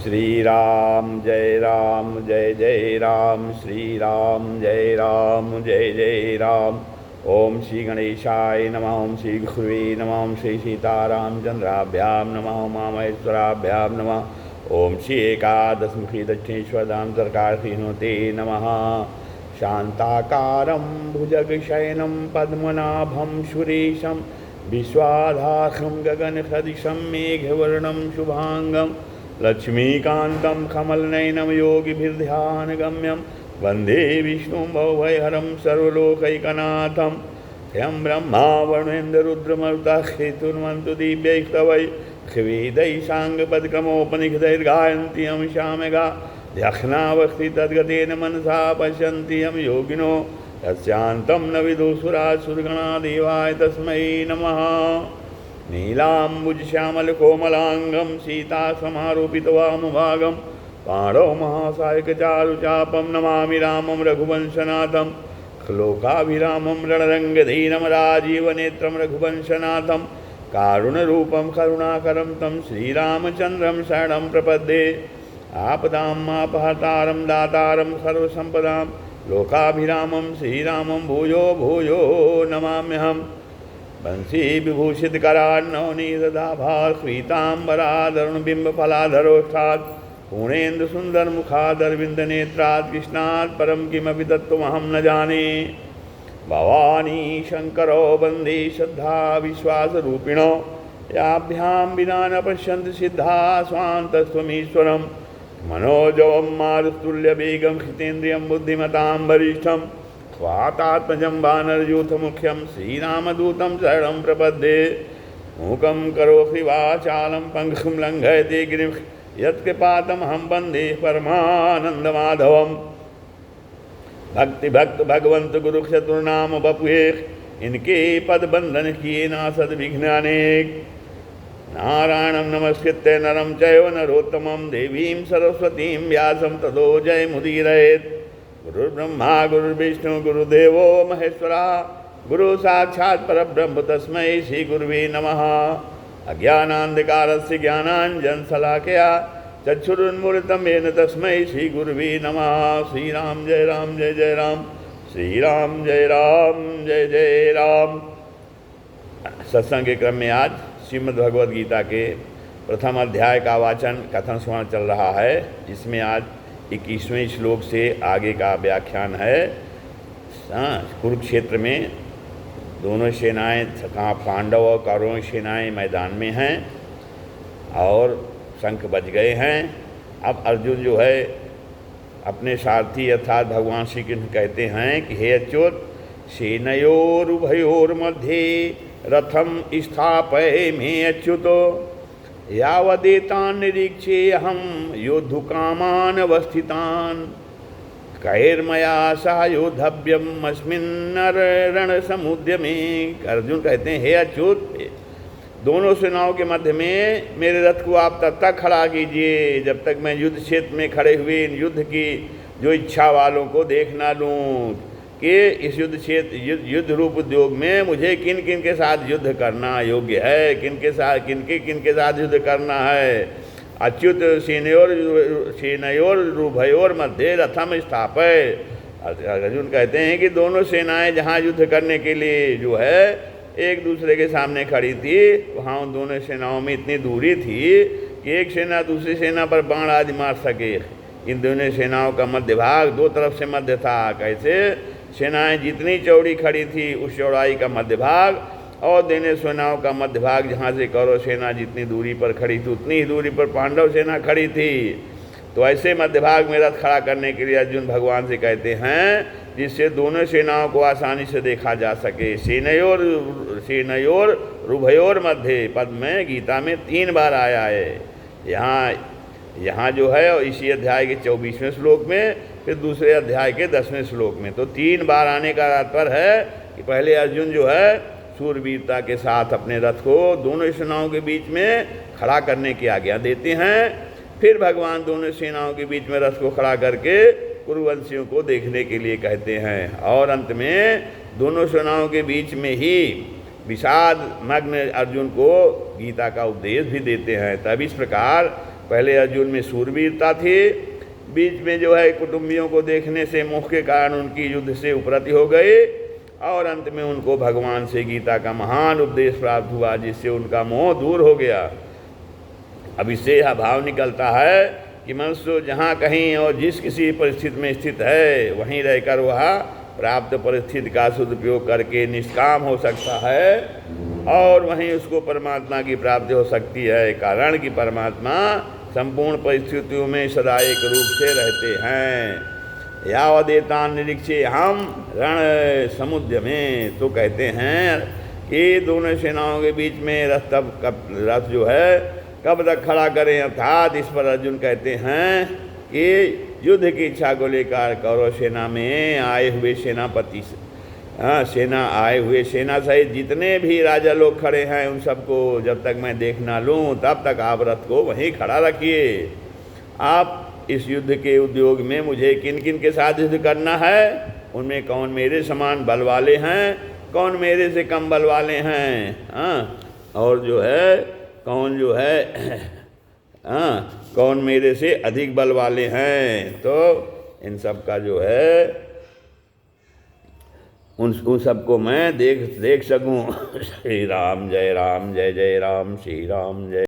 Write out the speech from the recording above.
श्री राम जय राम श्री राम जय जय राम। ओम श्री गणेशाय नमः। ओम श्री गुरुवे नमः। ओम श्री सीतारामचंद्राभ्यां नमः। ओम मामेश्वराभ्यां नमः। ओम श्री एकादशमुखी दक्षिणेश्वरधाम सरकारते नमः। शांताकारं भुजगशयनं पद्मनाभं सुरेशं विश्वाधारं गगनसदृशं मेघवर्णं शुभांगं लक्ष्मीकान्तं कमलनयनं योगिभिर्ध्यानगम्यं वन्दे विष्णुं भवभयहरं सर्वलोकैकनाथं। यं ब्रह्मा वरुणेन्द्ररुद्रमरुतः हेतुर्मन्तु दिव्यैस्तवै वेदैः साङ्गपदक्रमोपनिषदैर्गायन्ति यं सामगा ध्यक्षणावस्थि तद्गतेन मनसा पश्यन्ति यं योगिनो यस्यान्तं न विदुषुरासुरगणा देवाय तस्मै नमः। नीलाम्बुजश्यामलकोमलाङ्गं सीतासमारोपितवामभागं पाणौ महासायकचारुचापं नमामि रामं रघुवंशनाथं। श्लोकाभिरामं रणरङ्गधीरं राजीवनेत्रं रघुवंशनाथं। कारुणरूपं करुणाकरं तं श्रीरामचन्द्रं शरणं प्रपद्ये। आपदामापहर्तारं दातारं सर्वसम्पदां लोकाभिरामं श्रीरामं भूयो भूयो नमाम्यहम्। बंसी विभूषितकरान्नवनीतदाभास्फीताम्बरादरुणबिम्बफलाधरोष्ठात् पूर्णेन्दुसुन्दरमुखादरविन्दनेत्रात् कृष्णात् परं किमपि तत्त्वमहं न जाने। भवानी शङ्करो वन्दे श्रद्धा विश्वासरूपिणो याभ्यां विना न पश्यन्ति सिद्धा स्वान्तस्त्वमीश्वरं। मनोजवं मारुतुल्यवेगं हितेन्द्रियं बुद्धिमतां वरिष्ठं स्वातात्मजं वानरयूथमुख्यं श्रीरामदूतं शरणं प्रपद्ये। मूकं करोति वाचालं पङ्गुं लङ्घयते गिरिं यत्कृपातमहं वन्दे परमानन्दमाधवम्। भक्त भगवंत गुरु चतुर्नाम बपुए इनके पद बंधन किए ना सद्विघ्नानेक। नारायणं नमस्कृत्य नरं चैव नरोत्तमं देवीं सरस्वतीं व्यासं ततो जयमुदीरयेत्। गुरुर्ब्रह्मा गुरुर्विष्णु गुरुदेवो महेश्वरा गुरु साक्षात् परब्रह्म तस्मै श्री गुरुवे नमः। अज्ञानान्धकारस्य ज्ञानाञ्जनशलाकया चक्षुरुन्मीलितं येन तस्मै श्री गुरुवे नमः। श्रीराम जय राम श्रीराम जय राम। सत्संग के क्रम में आज श्रीमद् भगवद गीता के प्रथम अध्याय का वाचन कथन स्मरण चल रहा है, जिसमें आज 21वें श्लोक से आगे का व्याख्यान है। कुरुक्षेत्र में दोनों सेनाएं, कहाँ पांडव और कौरव सेनाएं मैदान में हैं और शंख बज गए हैं। अब अर्जुन जो है अपने सारथी अर्थात भगवान श्री कृष्ण कहते हैं कि हे अच्युत, सेनयोरुभयोर्मध्ये रथम स्थापयामि अच्युतो यावदेतान् निरीक्षेऽहं योद्धुकामान् अवस्थितान् कैर्मया सह योद्धव्यम् अस्मिन् रणसमुद्यमे। अर्जुन कहते हैं हे अच्युत, दोनों सेनाओं के मध्य में मेरे रथ को आप तब तक खड़ा कीजिए जब तक मैं युद्ध क्षेत्र में खड़े हुए इन युद्ध की जो इच्छा वालों को देख ना लूँ कि इस युद्ध क्षेत्र युद्ध रूप उद्योग में मुझे किन किन के साथ युद्ध करना योग्य है, किन के साथ युद्ध करना है। अच्युत सेनयोर रुभयोर मध्य रथम स्थापय। अर्जुन कहते हैं कि दोनों सेनाएं जहाँ युद्ध करने के लिए जो है एक दूसरे के सामने खड़ी थी, वहाँ उन दोनों सेनाओं में इतनी दूरी थी कि एक सेना दूसरी सेना पर बाण आदि मार सके। इन दोनों सेनाओं का मध्य भाग दो तरफ से मध्य था। कैसे? सेनाएं जितनी चौड़ी खड़ी थी उस चौड़ाई का मध्य भाग और दोनों सेनाओं का मध्य भाग, जहाँ से कौरव सेना जितनी दूरी पर खड़ी थी उतनी ही दूरी पर पांडव सेना खड़ी थी। तो ऐसे मध्य भाग में रथ खड़ा करने के लिए अर्जुन भगवान से कहते हैं, जिससे दोनों सेनाओं को आसानी से देखा जा सके। सेनयोर रुभयोर मध्य पद में गीता में 3 बार आया है। यहाँ जो है और इसी अध्याय के 24वें श्लोक में, फिर दूसरे अध्याय के 10वें श्लोक में। तो 3 बार आने का तात्पर्य है कि पहले अर्जुन जो है शूरवीरता के साथ अपने रथ को दोनों सेनाओं के बीच में खड़ा करने की आज्ञा देते हैं। फिर भगवान दोनों सेनाओं के बीच में रथ को खड़ा करके कुरुवंशियों को देखने के लिए कहते हैं। और अंत में दोनों सेनाओं के बीच में ही विषाद मग्न अर्जुन को गीता का उपदेश भी देते हैं। तब इस प्रकार पहले अर्जुन में सूरवीरता थी, बीच में जो है कुटुंबियों को देखने से मोह के कारण उनकी युद्ध से उपरति हो गए, और अंत में उनको भगवान से गीता का महान उपदेश प्राप्त हुआ, जिससे उनका मोह दूर हो गया। अब इससे यह भाव निकलता है कि मनुष्य जहाँ कहीं और जिस किसी परिस्थिति में स्थित है, वहीं रहकर वह प्राप्त परिस्थिति का सदुपयोग करके निष्काम हो सकता है, और वहीं उसको परमात्मा की प्राप्ति हो सकती है। कारण कि परमात्मा संपूर्ण परिस्थितियों में सदा एक रूप से रहते हैं। यावदेतान निरीक्षे हम रण समुद्र में, तो कहते हैं कि दोनों सेनाओं के बीच में रथ जो है कब तक खड़ा करें। अर्थात इस पर अर्जुन कहते हैं कि युद्ध की इच्छा को लेकर कौरव सेना में आए हुए सेनापति आए हुए सेना सहित जितने भी राजा लोग खड़े हैं, उन सबको जब तक मैं देख ना लूँ तब तक आप रथ को वहीं खड़ा रखिए। आप इस युद्ध के उद्योग में मुझे किन किन के साथ युद्ध करना है, उनमें कौन मेरे समान बल वाले हैं, कौन मेरे से कम बल वाले हैं, और जो है कौन जो है कौन मेरे से अधिक बल वाले हैं। तो इन सब का जो है उन सबको मैं देख सकूं। श्री राम जय जय राम, श्री राम जय।